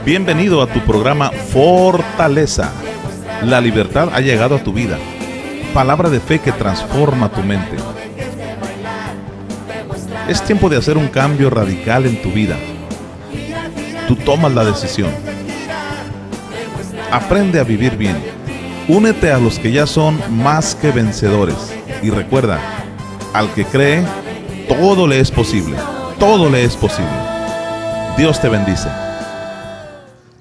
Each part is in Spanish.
Bienvenido a tu programa Fortaleza. La libertad ha llegado a tu vida. Palabra de fe que transforma tu mente. Es tiempo de hacer un cambio radical en tu vida. Tú tomas la decisión. Aprende a vivir bien. Únete a los que ya son más que vencedores. Y recuerda, al que cree, todo le es posible. Todo le es posible. Dios te bendice.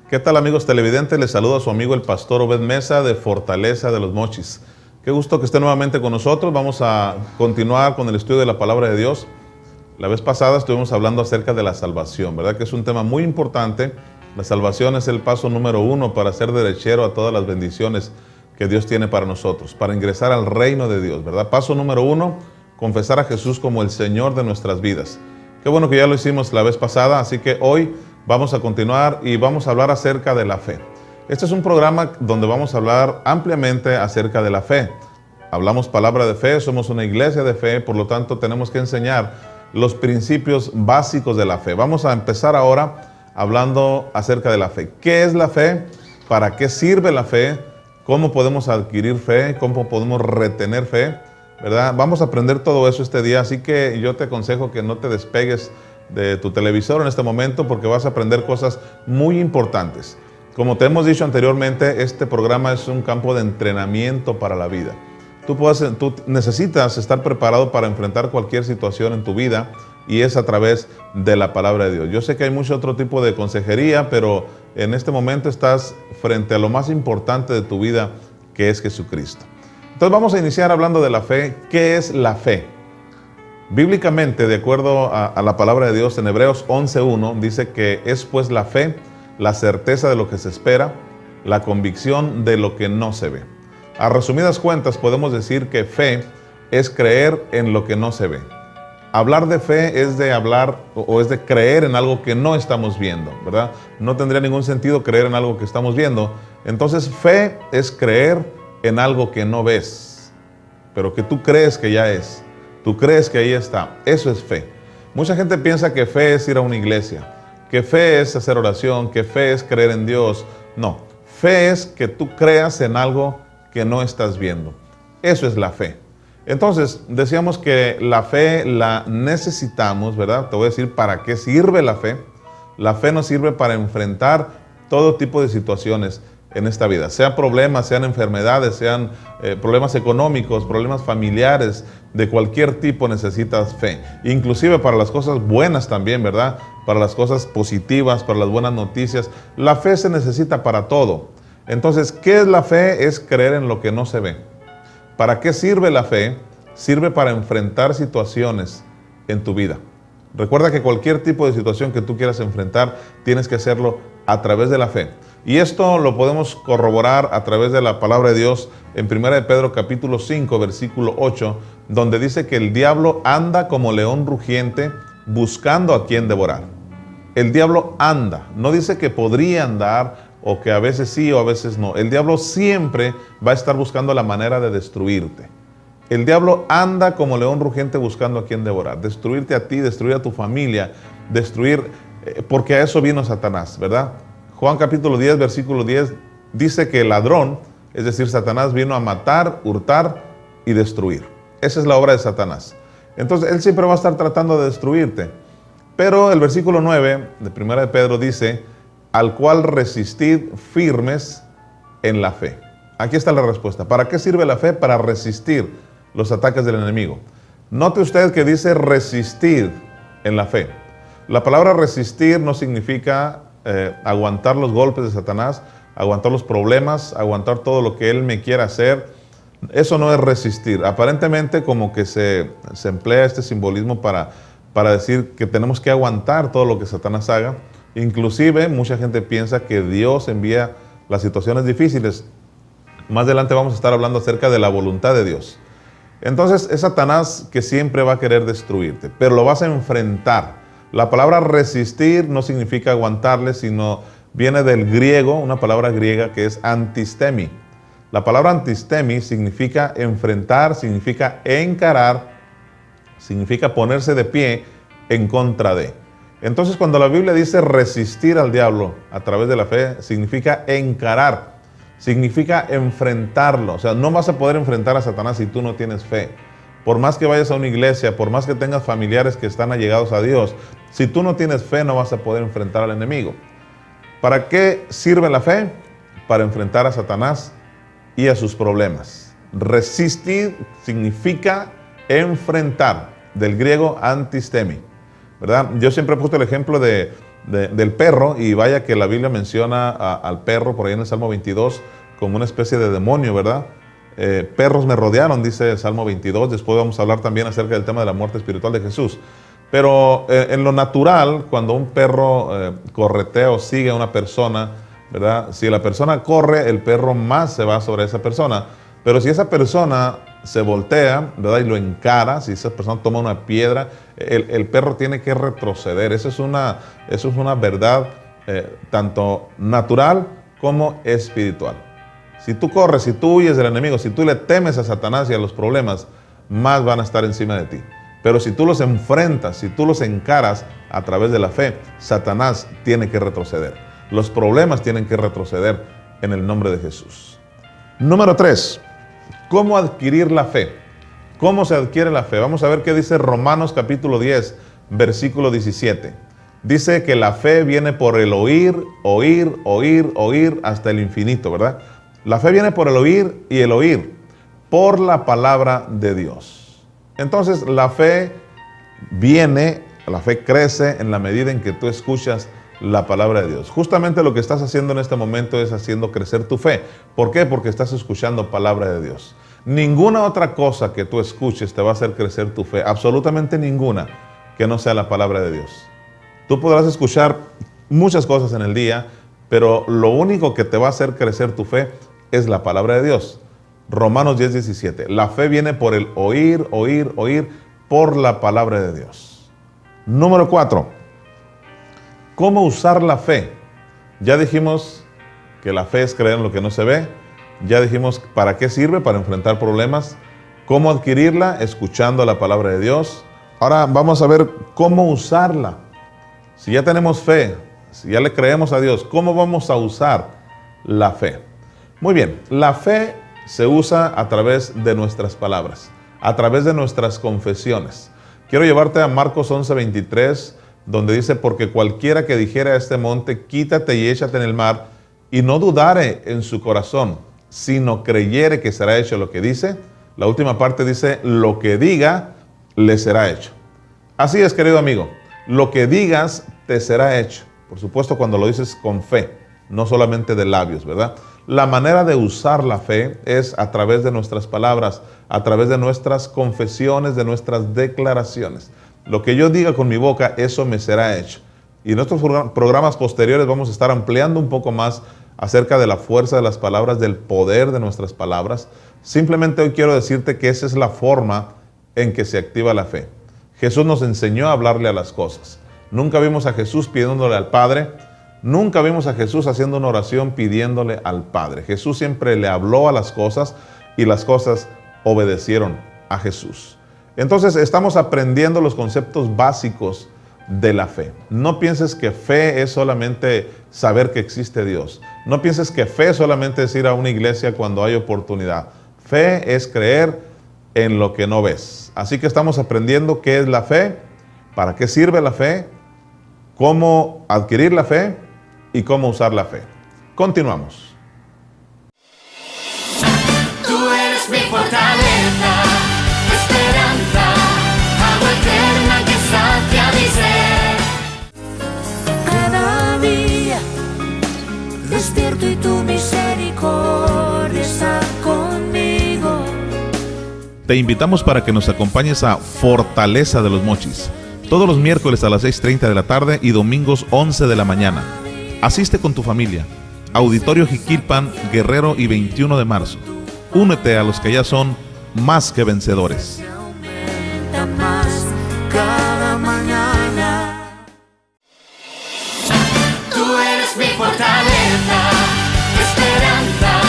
¿Qué tal, amigos televidentes? Les saluda a su amigo el pastor Obed Mesa de Fortaleza de los Mochis. Qué gusto que esté nuevamente con nosotros. Vamos a continuar con el estudio de la palabra de Dios. La vez pasada estuvimos hablando acerca de la salvación, ¿verdad? Que es un tema muy importante. La salvación es el paso número 1 para ser derechero a todas las bendiciones que Dios tiene para nosotros, para ingresar al reino de Dios, ¿verdad? Paso número 1, confesar a Jesús como el Señor de nuestras vidas. Qué bueno que ya lo hicimos la vez pasada, así que hoy vamos a continuar y vamos a hablar acerca de la fe. Este es un programa donde vamos a hablar ampliamente acerca de la fe. Hablamos palabra de fe, somos una iglesia de fe, por lo tanto tenemos que enseñar los principios básicos de la fe. Vamos a empezar ahora hablando acerca de la fe. ¿Qué es la fe? ¿Para qué sirve la fe? ¿Cómo podemos adquirir fe? ¿Cómo podemos retener fe? ¿Verdad? Vamos a aprender todo eso este día, así que yo te aconsejo que no te despegues de tu televisor en este momento porque vas a aprender cosas muy importantes. Como te hemos dicho anteriormente, este programa es un campo de entrenamiento para la vida. Tú necesitas estar preparado para enfrentar cualquier situación en tu vida y es a través de la palabra de Dios. Yo sé que hay mucho otro tipo de consejería, pero en este momento estás frente a lo más importante de tu vida, que es Jesucristo. Entonces vamos a iniciar hablando de la fe. ¿Qué es la fe? Bíblicamente, de acuerdo a la palabra de Dios, en Hebreos 11:1, dice que es pues la fe, la certeza de lo que se espera, la convicción de lo que no se ve. A resumidas cuentas, podemos decir que fe es creer en lo que no se ve. Hablar de fe es de hablar o es de creer en algo que no estamos viendo, ¿verdad? No tendría ningún sentido creer en algo que estamos viendo. Entonces, fe es creer en algo que no ves, pero que tú crees que ya es. Tú crees que ahí está. Eso es fe. Mucha gente piensa que fe es ir a una iglesia, que fe es hacer oración, que fe es creer en Dios. No, fe es que tú creas en algo que no estás viendo. Eso es la fe. Entonces, decíamos que la fe la necesitamos, ¿verdad? Te voy a decir para qué sirve la fe. La fe nos sirve para enfrentar todo tipo de situaciones en esta vida, sean problemas, sean enfermedades, sean problemas económicos, problemas familiares, de cualquier tipo necesitas fe, inclusive para las cosas buenas también, ¿verdad? Para las cosas positivas, para las buenas noticias, la fe se necesita para todo. Entonces, ¿qué es la fe? Es creer en lo que no se ve. ¿Para qué sirve la fe? Sirve para enfrentar situaciones en tu vida. Recuerda que cualquier tipo de situación que tú quieras enfrentar, tienes que hacerlo a través de la fe. Y esto lo podemos corroborar a través de la palabra de Dios en 1 de Pedro capítulo 5, versículo 8, donde dice que el diablo anda como león rugiente buscando a quien devorar. El diablo anda, no dice que podría andar o que a veces sí o a veces no. El diablo siempre va a estar buscando la manera de destruirte. El diablo anda como león rugiente buscando a quien devorar. Destruirte a ti, destruir a tu familia, porque a eso vino Satanás, ¿verdad? Juan capítulo 10, versículo 10, dice que el ladrón, es decir, Satanás, vino a matar, hurtar y destruir. Esa es la obra de Satanás. Entonces, él siempre va a estar tratando de destruirte. Pero el versículo 9 de 1 de Pedro dice, al cual resistid firmes en la fe. Aquí está la respuesta. ¿Para qué sirve la fe? Para resistir los ataques del enemigo. Note usted que dice resistir en la fe. La palabra resistir no significa aguantar los golpes de Satanás, aguantar los problemas, aguantar todo lo que él me quiera hacer. Eso no es resistir. Aparentemente como que se emplea este simbolismo para decir que tenemos que aguantar todo lo que Satanás haga. Inclusive mucha gente piensa que Dios envía las situaciones difíciles. Más adelante vamos a estar hablando acerca de la voluntad de Dios. Entonces es Satanás que siempre va a querer destruirte, pero lo vas a enfrentar. La palabra resistir no significa aguantarle, sino viene del griego, una palabra griega que es antistemi. La palabra antistemi significa enfrentar, significa encarar, significa ponerse de pie en contra de. Entonces, cuando la Biblia dice resistir al diablo a través de la fe, significa encarar, significa enfrentarlo. O sea, no vas a poder enfrentar a Satanás si tú no tienes fe. Por más que vayas a una iglesia, por más que tengas familiares que están allegados a Dios, si tú no tienes fe, no vas a poder enfrentar al enemigo. ¿Para qué sirve la fe? Para enfrentar a Satanás y a sus problemas. Resistir significa enfrentar, del griego antistemi, ¿verdad? Yo siempre he puesto el ejemplo del perro, y vaya que la Biblia menciona al perro por ahí en el Salmo 22 como una especie de demonio, ¿verdad? Perros me rodearon, dice el Salmo 22. Después vamos a hablar también acerca del tema de la muerte espiritual de Jesús. Pero en lo natural, cuando un perro corretea o sigue a una persona, ¿verdad? Si la persona corre, el perro más se va sobre esa persona. Pero si esa persona se voltea, ¿verdad? Y lo encara, si esa persona toma una piedra, el perro tiene que retroceder. Eso es una verdad tanto natural como espiritual. Si tú corres, si tú huyes del enemigo, si tú le temes a Satanás y a los problemas, más van a estar encima de ti. Pero si tú los enfrentas, si tú los encaras a través de la fe, Satanás tiene que retroceder. Los problemas tienen que retroceder en el nombre de Jesús. Número 3. ¿Cómo adquirir la fe? ¿Cómo se adquiere la fe? Vamos a ver qué dice Romanos capítulo 10, versículo 17. Dice que la fe viene por el oír, oír, oír, oír hasta el infinito, ¿verdad? La fe viene por el oír, y el oír por la palabra de Dios. Entonces la fe crece en la medida en que tú escuchas la palabra de Dios. Justamente lo que estás haciendo en este momento es haciendo crecer tu fe. ¿Por qué? Porque estás escuchando palabra de Dios. Ninguna otra cosa que tú escuches te va a hacer crecer tu fe, absolutamente ninguna, que no sea la palabra de Dios. Tú podrás escuchar muchas cosas en el día, pero lo único que te va a hacer crecer tu fe es la palabra de Dios. Romanos 10, 17. La fe viene por el oír, oír, oír, por la palabra de Dios. Número 4. ¿Cómo usar la fe? Ya dijimos que la fe es creer en lo que no se ve. Ya dijimos para qué sirve, para enfrentar problemas. ¿Cómo adquirirla? Escuchando la palabra de Dios. Ahora vamos a ver cómo usarla. Si ya tenemos fe, si ya le creemos a Dios, ¿cómo vamos a usar la fe? Muy bien, la fe se usa a través de nuestras palabras, a través de nuestras confesiones. Quiero llevarte a Marcos 11:23, donde dice, porque cualquiera que dijera a este monte, quítate y échate en el mar, y no dudare en su corazón, sino creyere que será hecho lo que dice. La última parte dice, lo que diga, le será hecho. Así es, querido amigo, lo que digas, te será hecho. Por supuesto, cuando lo dices con fe, no solamente de labios, ¿verdad? La manera de usar la fe es a través de nuestras palabras, a través de nuestras confesiones, de nuestras declaraciones. Lo que yo diga con mi boca, eso me será hecho. Y en nuestros programas posteriores vamos a estar ampliando un poco más acerca de la fuerza de las palabras, del poder de nuestras palabras. Simplemente hoy quiero decirte que esa es la forma en que se activa la fe. Jesús nos enseñó a hablarle a las cosas. Nunca vimos a Jesús pidiéndole al Padre. Nunca vimos a Jesús haciendo una oración pidiéndole al Padre. Jesús siempre le habló a las cosas y las cosas obedecieron a Jesús. Entonces estamos aprendiendo los conceptos básicos de la fe. No pienses que fe es solamente saber que existe Dios. No pienses que fe es solamente es ir a una iglesia cuando hay oportunidad. Fe es creer en lo que no ves. Así que estamos aprendiendo qué es la fe, para qué sirve la fe, cómo adquirir la fe y cómo usar la fe. Continuamos. Tú eres mi fortaleza, esperanza, agua eterna que sacia mi ser. Cada día despierto y tu misericordia está conmigo. Te invitamos para que nos acompañes a Fortaleza de los Mochis, todos los miércoles a las 6:30 de la tarde y domingos 11 de la mañana. Asiste con tu familia. Auditorio Jiquilpan, Guerrero y 21 de marzo. Únete a los que ya son más que vencedores. Aumenta más cada mañana. Tú eres mi fortaleza, esperanza,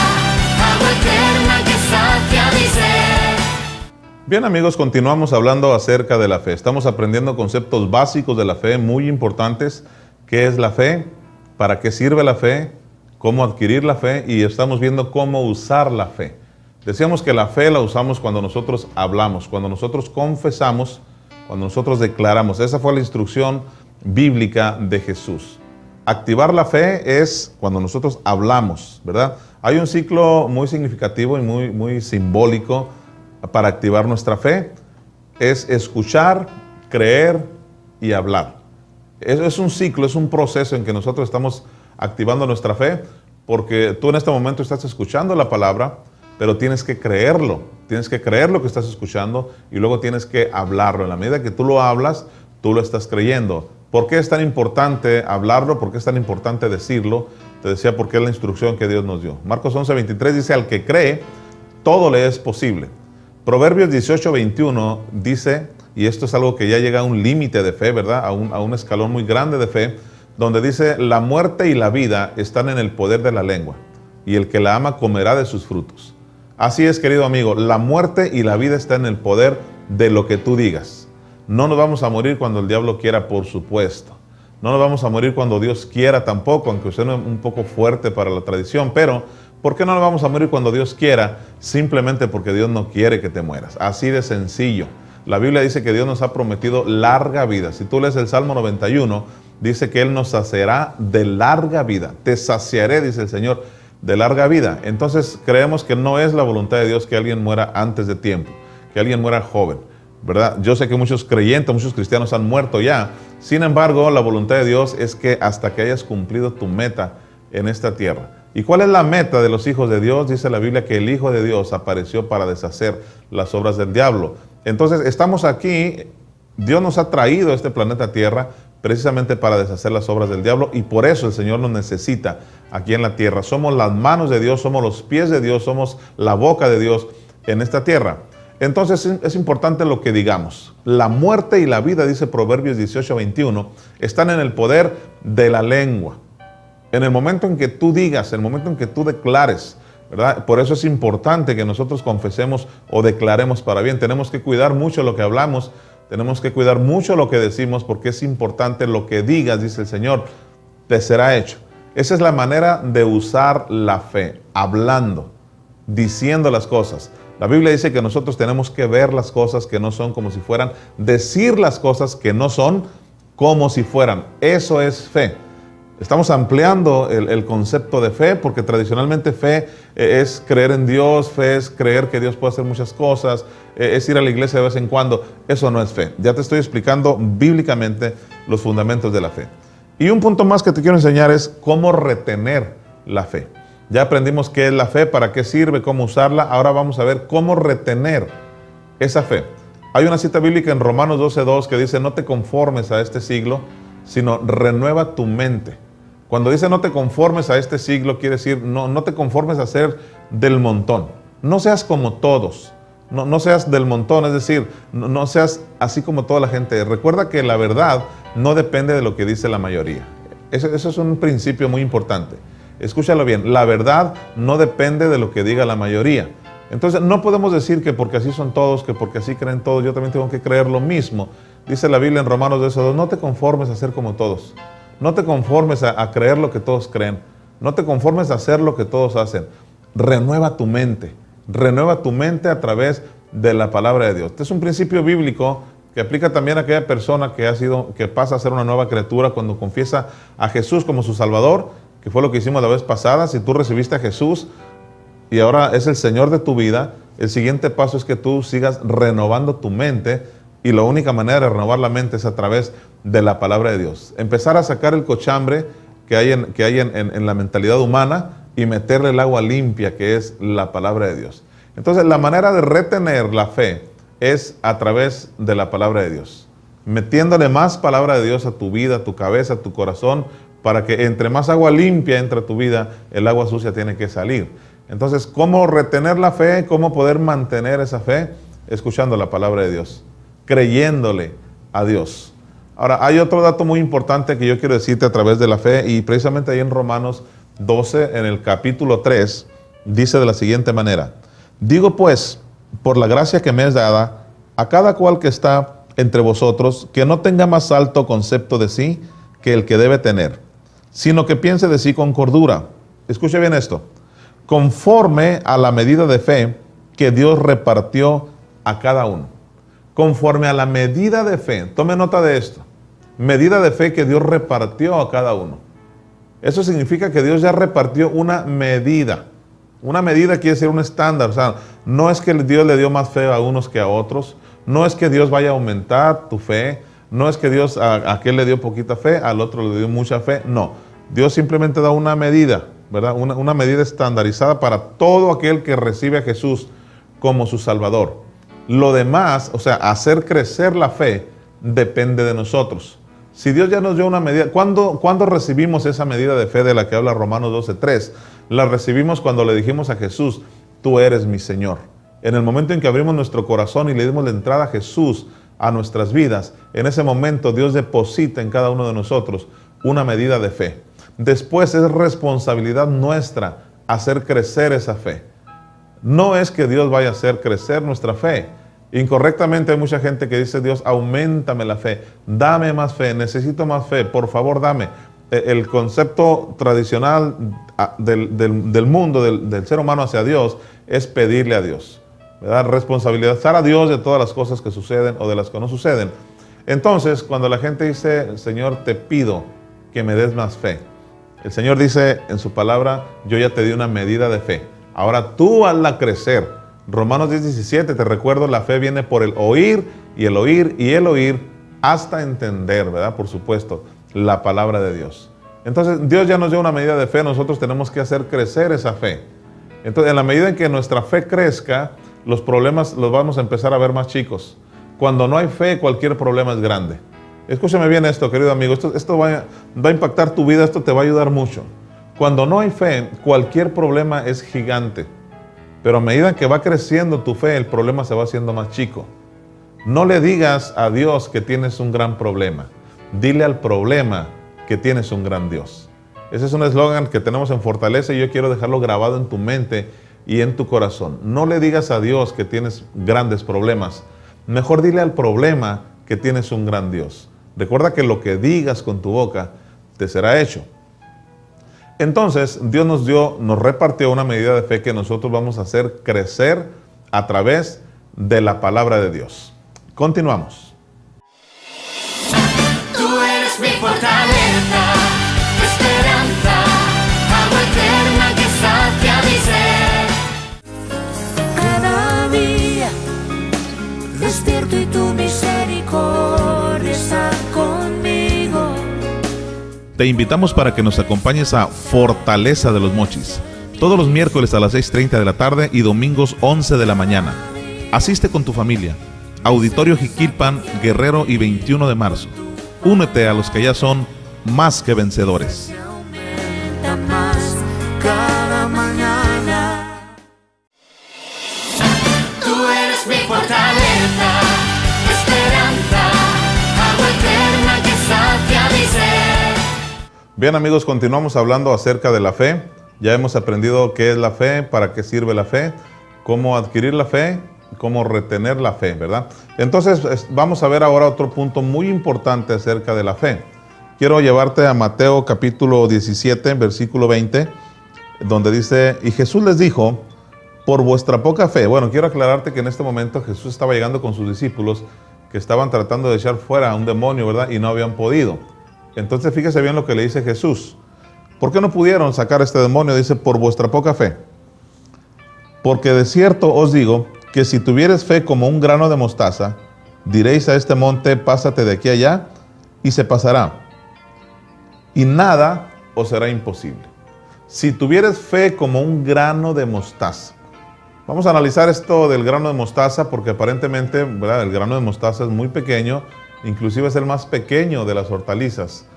agua eterna que sacia mi ser. Bien amigos, continuamos hablando acerca de la fe. Estamos aprendiendo conceptos básicos de la fe, muy importantes. ¿Qué es la fe? ¿Para qué sirve la fe? ¿Cómo adquirir la fe? Y estamos viendo cómo usar la fe. Decíamos que la fe la usamos cuando nosotros hablamos, cuando nosotros confesamos, cuando nosotros declaramos. Esa fue la instrucción bíblica de Jesús. Activar la fe es cuando nosotros hablamos, ¿verdad? Hay un ciclo muy significativo y muy simbólico para activar nuestra fe. Es escuchar, creer y hablar. Es un ciclo, es un proceso en que nosotros estamos activando nuestra fe, porque tú en este momento estás escuchando la palabra, pero tienes que creerlo que estás escuchando y luego tienes que hablarlo. En la medida que tú lo hablas, tú lo estás creyendo. ¿Por qué es tan importante hablarlo? ¿Por qué es tan importante decirlo? Te decía porque es la instrucción que Dios nos dio. Marcos 11:23 dice, al que cree, todo le es posible. Proverbios 18:21 dice, y esto es algo que ya llega a un límite de fe, ¿verdad? A un escalón muy grande de fe, donde dice, la muerte y la vida están en el poder de la lengua, y el que la ama comerá de sus frutos. Así es, querido amigo, la muerte y la vida están en el poder de lo que tú digas. No nos vamos a morir cuando el diablo quiera, por supuesto. No nos vamos a morir cuando Dios quiera tampoco, aunque suene un poco fuerte para la tradición, pero ¿por qué no nos vamos a morir cuando Dios quiera? Simplemente porque Dios no quiere que te mueras. Así de sencillo. La Biblia dice que Dios nos ha prometido larga vida. Si tú lees el Salmo 91, dice que Él nos saciará de larga vida. Te saciaré, dice el Señor, de larga vida. Entonces creemos que no es la voluntad de Dios que alguien muera antes de tiempo, que alguien muera joven, ¿verdad? Yo sé que muchos creyentes, muchos cristianos han muerto ya. Sin embargo, la voluntad de Dios es que hasta que hayas cumplido tu meta en esta tierra. ¿Y cuál es la meta de los hijos de Dios? Dice la Biblia que el Hijo de Dios apareció para deshacer las obras del diablo. Entonces estamos aquí, Dios nos ha traído a este planeta Tierra precisamente para deshacer las obras del diablo, y por eso el Señor nos necesita aquí en la tierra. Somos las manos de Dios, somos los pies de Dios, somos la boca de Dios en esta tierra. Entonces es importante lo que digamos. La muerte y la vida, dice Proverbios 18:21, están en el poder de la lengua. En el momento en que tú digas, en el momento en que tú declares, ¿verdad? Por eso es importante que nosotros confesemos o declaremos para bien. Tenemos que cuidar mucho lo que hablamos, tenemos que cuidar mucho lo que decimos, porque es importante lo que digas, dice el Señor, te será hecho. Esa es la manera de usar la fe, hablando, diciendo las cosas. La Biblia dice que nosotros tenemos que ver las cosas que no son como si fueran, decir las cosas que no son como si fueran. Eso es fe. Estamos ampliando el concepto de fe, porque tradicionalmente fe es creer en Dios, fe es creer que Dios puede hacer muchas cosas, es ir a la iglesia de vez en cuando. Eso no es fe. Ya te estoy explicando bíblicamente los fundamentos de la fe. Y un punto más que te quiero enseñar es cómo retener la fe. Ya aprendimos qué es la fe, para qué sirve, cómo usarla. Ahora vamos a ver cómo retener esa fe. Hay una cita bíblica en Romanos 12:2 que dice, no te conformes a este siglo, sino renueva tu mente. Cuando dice no te conformes a este siglo, quiere decir no te conformes a ser del montón. No seas como todos. No seas del montón, es decir, no seas así como toda la gente. Recuerda que la verdad no depende de lo que dice la mayoría. Eso es un principio muy importante. Escúchalo bien, la verdad no depende de lo que diga la mayoría. Entonces no podemos decir que porque así son todos, que porque así creen todos, yo también tengo que creer lo mismo. Dice la Biblia en Romanos 12:2, no te conformes a ser como todos. No te conformes a creer lo que todos creen. No te conformes a hacer lo que todos hacen. Renueva tu mente. Renueva tu mente a través de la palabra de Dios. Este es un principio bíblico que aplica también a aquella persona que pasa a ser una nueva criatura cuando confiesa a Jesús como su Salvador, que fue lo que hicimos la vez pasada. Si tú recibiste a Jesús y ahora es el Señor de tu vida, el siguiente paso es que tú sigas renovando tu mente, y la única manera de renovar la mente es a través de la palabra de Dios. Empezar a sacar el cochambre que hay en la mentalidad humana y meterle el agua limpia, que es la palabra de Dios. Entonces la manera de retener la fe es a través de la palabra de Dios, metiéndole más palabra de Dios a tu vida, a tu cabeza, a tu corazón, para que entre más agua limpia entre a tu vida, el agua sucia tiene que salir. Entonces, ¿cómo retener la fe? ¿Cómo poder mantener esa fe? Escuchando la palabra de Dios, creyéndole a Dios. Ahora, hay otro dato muy importante que yo quiero decirte a través de la fe, y precisamente ahí en Romanos 12, en el capítulo 3, dice de la siguiente manera: digo pues, por la gracia que me es dada, a cada cual que está entre vosotros, que no tenga más alto concepto de sí que el que debe tener, sino que piense de sí con cordura. Escuche bien esto. Conforme a la medida de fe que Dios repartió a cada uno. Conforme a la medida de fe. Tome nota de esto. Medida de fe que Dios repartió a cada uno. Eso significa que Dios ya repartió una medida. Una medida quiere decir un estándar. O sea, no es que Dios le dio más fe a unos que a otros. No es que Dios vaya a aumentar tu fe. No es que Dios a aquel le dio poquita fe, al otro le dio mucha fe. No. Dios simplemente da una medida, ¿verdad? Una medida estandarizada para todo aquel que recibe a Jesús como su Salvador. Lo demás, o sea, hacer crecer la fe, depende de nosotros. Si Dios ya nos dio una medida, ¿cuándo recibimos esa medida de fe de la que habla Romanos 12:3? La recibimos cuando le dijimos a Jesús, tú eres mi Señor. En el momento en que abrimos nuestro corazón y le dimos la entrada a Jesús a nuestras vidas, en ese momento Dios deposita en cada uno de nosotros una medida de fe. Después es responsabilidad nuestra hacer crecer esa fe. No es que Dios vaya a hacer crecer nuestra fe. Incorrectamente hay mucha gente que dice, Dios, auméntame la fe, dame más fe, necesito más fe, por favor dame. El concepto tradicional del mundo, del ser humano hacia Dios, es pedirle a Dios, ¿verdad? Responsabilizar a Dios de todas las cosas que suceden o de las que no suceden. Entonces, cuando la gente dice, Señor, te pido que me des más fe, el Señor dice en su palabra, yo ya te di una medida de fe, ahora tú hazla crecer. Romanos 10:17, te recuerdo, la fe viene por el oír y el oír y el oír hasta entender, ¿verdad? Por supuesto, la palabra de Dios. Entonces, Dios ya nos dio una medida de fe, nosotros tenemos que hacer crecer esa fe. Entonces, en la medida en que nuestra fe crezca, los problemas los vamos a empezar a ver más chicos. Cuando no hay fe, cualquier problema es grande. Escúchame bien esto, querido amigo, esto va a impactar tu vida, esto te va a ayudar mucho. Cuando no hay fe, cualquier problema es gigante. Pero a medida que va creciendo tu fe, el problema se va haciendo más chico. No le digas a Dios que tienes un gran problema. Dile al problema que tienes un gran Dios. Ese es un eslogan que tenemos en Fortaleza y yo quiero dejarlo grabado en tu mente y en tu corazón. No le digas a Dios que tienes grandes problemas. Mejor dile al problema que tienes un gran Dios. Recuerda que lo que digas con tu boca te será hecho. Entonces, Dios nos repartió una medida de fe que nosotros vamos a hacer crecer a través de la palabra de Dios. Continuamos. Tú eres mi fortaleza, mi esperanza, agua eterna que sacia mi ser. Cada día despierto y tu misericordia está conmigo. Te invitamos para que nos acompañes a Fortaleza de los Mochis, todos los miércoles a las 6:30 de la tarde y domingos 11 de la mañana. Asiste con tu familia. Auditorio Jiquilpan, Guerrero y 21 de marzo. Únete a los que ya son más que vencedores. Aumenta más cada mañana. Tú eres mi fortaleza, mi esperanza, agua eterna que sacia mi ser. Bien amigos, continuamos hablando acerca de la fe. Ya hemos aprendido qué es la fe, para qué sirve la fe, cómo adquirir la fe, cómo retener la fe, ¿verdad? Entonces vamos a ver ahora otro punto muy importante acerca de la fe. Quiero llevarte a Mateo capítulo 17, versículo 20, donde dice, y Jesús les dijo, por vuestra poca fe. Bueno, quiero aclararte que en este momento Jesús estaba llegando con sus discípulos que estaban tratando de echar fuera a un demonio, ¿verdad? Y no habían podido. Entonces fíjese bien lo que le dice Jesús. ¿Por qué no pudieron sacar a este demonio? Dice, por vuestra poca fe. Porque de cierto os digo que si tuvieres fe como un grano de mostaza, diréis a este monte, pásate de aquí a allá, y se pasará. Y nada os será imposible. Si tuvieres fe como un grano de mostaza. Vamos a analizar esto del grano de mostaza porque aparentemente, ¿verdad?, el grano de mostaza es muy pequeño. Inclusive es el más pequeño de las hortalizas.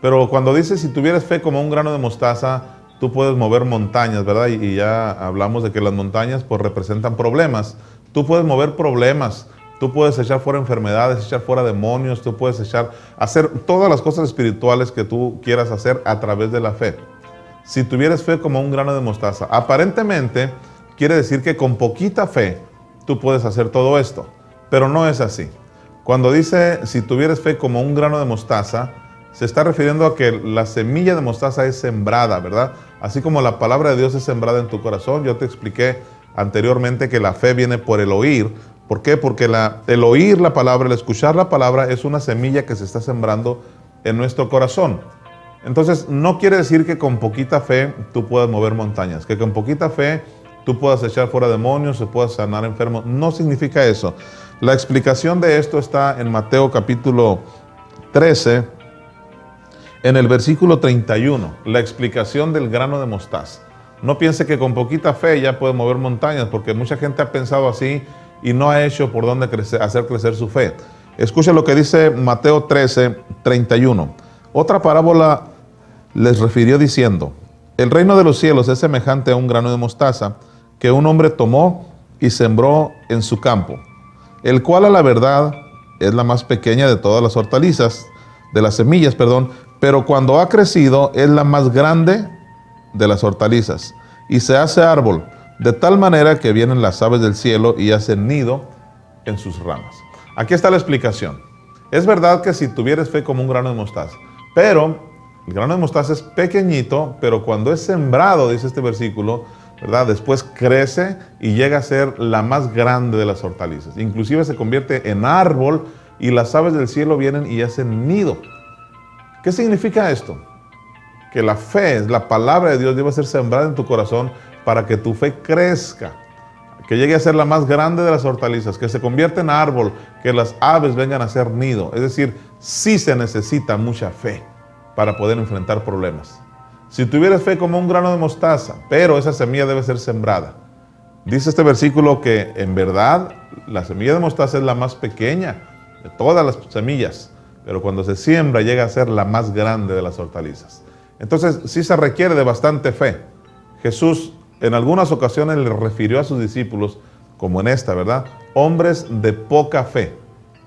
Pero cuando dice si tuvieras fe como un grano de mostaza, tú puedes mover montañas, ¿verdad? Y ya hablamos de que las montañas pues representan problemas. Tú puedes mover problemas, tú puedes echar fuera enfermedades, echar fuera demonios, tú puedes hacer todas las cosas espirituales que tú quieras hacer a través de la fe. Si tuvieras fe como un grano de mostaza, aparentemente quiere decir que con poquita fe tú puedes hacer todo esto. pero no es así. Cuando dice, si tuvieres fe como un grano de mostaza, se está refiriendo a que la semilla de mostaza es sembrada, ¿verdad? Así como la palabra de Dios es sembrada en tu corazón. Yo te expliqué anteriormente que la fe viene por el oír. ¿Por qué? Porque el oír la palabra, el escuchar la palabra es una semilla que se está sembrando en nuestro corazón. Entonces, no quiere decir que con poquita fe tú puedas mover montañas, que con poquita fe tú puedas echar fuera demonios, se puedas sanar enfermos. No significa eso. La explicación de esto está en Mateo capítulo 13, en el versículo 31, la explicación del grano de mostaza. No piense que con poquita fe ya puede mover montañas, porque mucha gente ha pensado así y no ha hecho por dónde hacer crecer su fe. Escuche lo que dice Mateo 13, 31. Otra parábola les refirió diciendo, el reino de los cielos es semejante a un grano de mostaza que un hombre tomó y sembró en su campo, el cual a la verdad es la más pequeña de todas las hortalizas, de las semillas, pero cuando ha crecido es la más grande de las hortalizas y se hace árbol, de tal manera que vienen las aves del cielo y hacen nido en sus ramas. Aquí está la explicación. Es verdad que si tuvieres fe como un grano de mostaza, pero el grano de mostaza es pequeñito, pero cuando es sembrado, dice este versículo, ¿verdad? Después crece y llega a ser la más grande de las hortalizas. Inclusive se convierte en árbol y las aves del cielo vienen y hacen nido. ¿Qué significa esto? Que la fe, la palabra de Dios, debe ser sembrada en tu corazón para que tu fe crezca, que llegue a ser la más grande de las hortalizas, que se convierta en árbol, que las aves vengan a hacer nido. Es decir, sí se necesita mucha fe para poder enfrentar problemas. Si tuvieras fe como un grano de mostaza, pero esa semilla debe ser sembrada. Dice este versículo que en verdad la semilla de mostaza es la más pequeña de todas las semillas, pero cuando se siembra llega a ser la más grande de las hortalizas. Entonces sí se requiere de bastante fe. Jesús en algunas ocasiones le refirió a sus discípulos, como en esta, ¿verdad? Hombres de poca fe.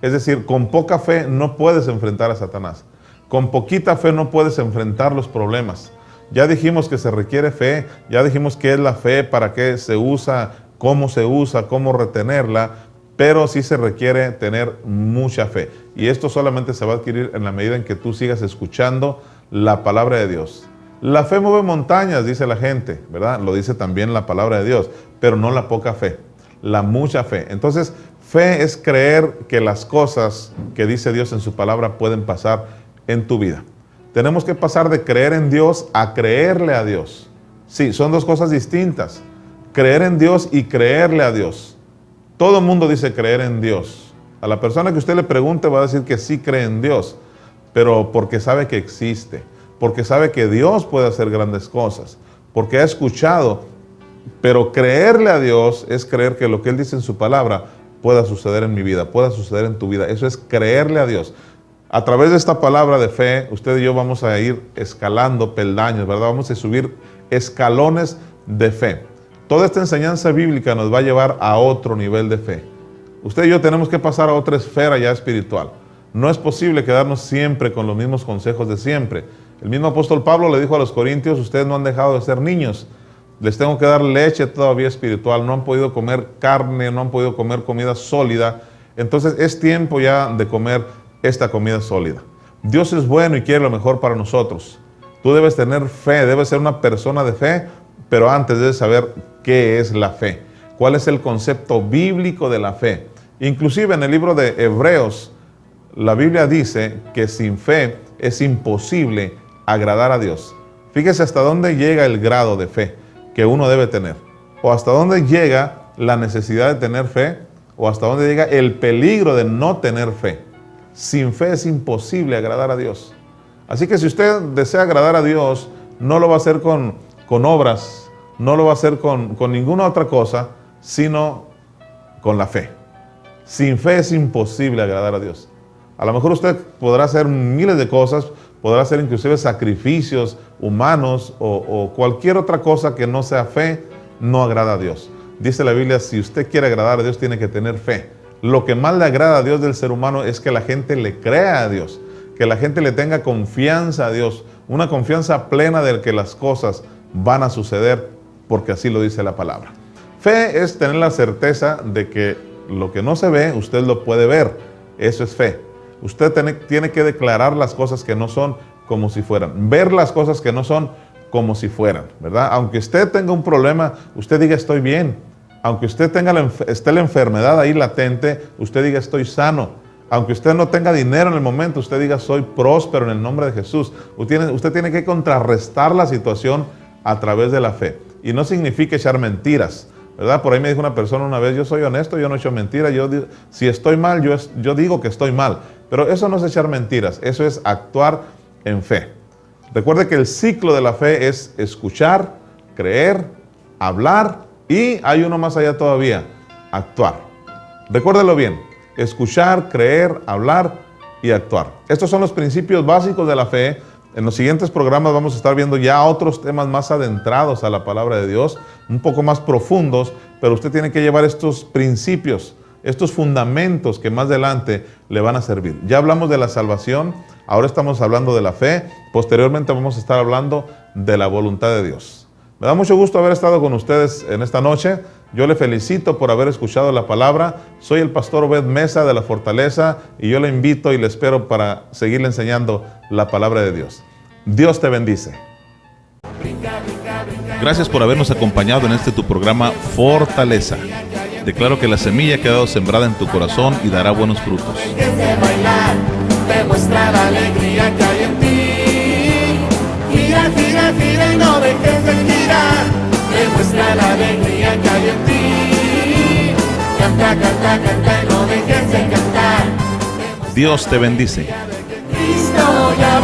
Es decir, con poca fe no puedes enfrentar a Satanás. Con poquita fe no puedes enfrentar los problemas. Ya dijimos que se requiere fe, ya dijimos qué es la fe, para qué se usa, cómo retenerla, pero sí se requiere tener mucha fe. Y esto solamente se va a adquirir en la medida en que tú sigas escuchando la palabra de Dios. La fe mueve montañas, dice la gente, ¿verdad? Lo dice también la palabra de Dios, pero no la poca fe, la mucha fe. Entonces, fe es creer que las cosas que dice Dios en su palabra pueden pasar en tu vida. Tenemos que pasar de creer en Dios a creerle a Dios. Sí, son dos cosas distintas. Creer en Dios y creerle a Dios. Todo el mundo dice creer en Dios. A la persona que usted le pregunte va a decir que sí cree en Dios, pero porque sabe que existe, porque sabe que Dios puede hacer grandes cosas, porque ha escuchado. Pero creerle a Dios es creer que lo que Él dice en su palabra pueda suceder en mi vida, pueda suceder en tu vida. Eso es creerle a Dios. A través de esta palabra de fe, usted y yo vamos a ir escalando peldaños, ¿verdad? Vamos a subir escalones de fe. Toda esta enseñanza bíblica nos va a llevar a otro nivel de fe. Usted y yo tenemos que pasar a otra esfera ya espiritual. No es posible quedarnos siempre con los mismos consejos de siempre. El mismo apóstol Pablo le dijo a los corintios, ustedes no han dejado de ser niños. Les tengo que dar leche todavía espiritual. No han podido comer carne, no han podido comer comida sólida. Entonces es tiempo ya de comer esta comida sólida. Dios es bueno y quiere lo mejor para nosotros. Tú debes tener fe, debes ser una persona de fe, pero antes debes saber qué es la fe. ¿Cuál es el concepto bíblico de la fe? Inclusive en el libro de Hebreos, la Biblia dice que sin fe es imposible agradar a Dios. Fíjese hasta dónde llega el grado de fe que uno debe tener, o hasta dónde llega la necesidad de tener fe, o hasta dónde llega el peligro de no tener fe. Sin fe es imposible agradar a Dios. Así que si usted desea agradar a Dios, no lo va a hacer con obras, no lo va a hacer con ninguna otra cosa, sino con la fe. Sin fe es imposible agradar a Dios. A lo mejor usted podrá hacer miles de cosas, podrá hacer inclusive sacrificios humanos o cualquier otra cosa que no sea fe, no agrada a Dios. Dice la Biblia, si usted quiere agradar a Dios, tiene que tener fe. Lo que más le agrada a Dios del ser humano es que la gente le crea a Dios, que la gente le tenga confianza a Dios, una confianza plena de que las cosas van a suceder porque así lo dice la palabra. Fe es tener la certeza de que Lo que no se ve, usted lo puede ver. Eso es fe. Usted tiene que declarar las cosas que no son como si fueran. Ver las cosas que no son como si fueran, ¿verdad? Aunque usted tenga un problema, usted diga estoy bien. Aunque usted esté la enfermedad ahí latente, usted diga estoy sano. Aunque usted no tenga dinero en el momento, usted diga soy próspero en el nombre de Jesús. Usted tiene que contrarrestar la situación a través de la fe. Y no significa echar mentiras, ¿verdad? Por ahí me dijo una persona una vez, yo soy honesto, yo no echo mentiras. Si estoy mal, yo digo que estoy mal. Pero eso no es echar mentiras, eso es actuar en fe. Recuerde que el ciclo de la fe es escuchar, creer, hablar y hay uno más allá todavía, actuar. Recuérdelo bien, escuchar, creer, hablar y actuar. Estos son los principios básicos de la fe. En los siguientes programas vamos a estar viendo ya otros temas más adentrados a la palabra de Dios, un poco más profundos, pero usted tiene que llevar estos principios, estos fundamentos que más adelante le van a servir. Ya hablamos de la salvación, ahora estamos hablando de la fe, posteriormente vamos a estar hablando de la voluntad de Dios. Me da mucho gusto haber estado con ustedes en esta noche. Yo le felicito por haber escuchado la palabra. Soy el pastor Obed Mesa de La Fortaleza y yo le invito y le espero para seguirle enseñando la palabra de Dios. Dios te bendice. Gracias por habernos acompañado en este tu programa Fortaleza. Declaro que la semilla ha quedado sembrada en tu corazón y dará buenos frutos. Demuestra la alegría que hay en ti. Gira, gira, gira y no dejes de girar. Demuestra la alegría que hay en ti. Canta, canta, canta y no dejes de cantar. Dios te bendice. Cristo ya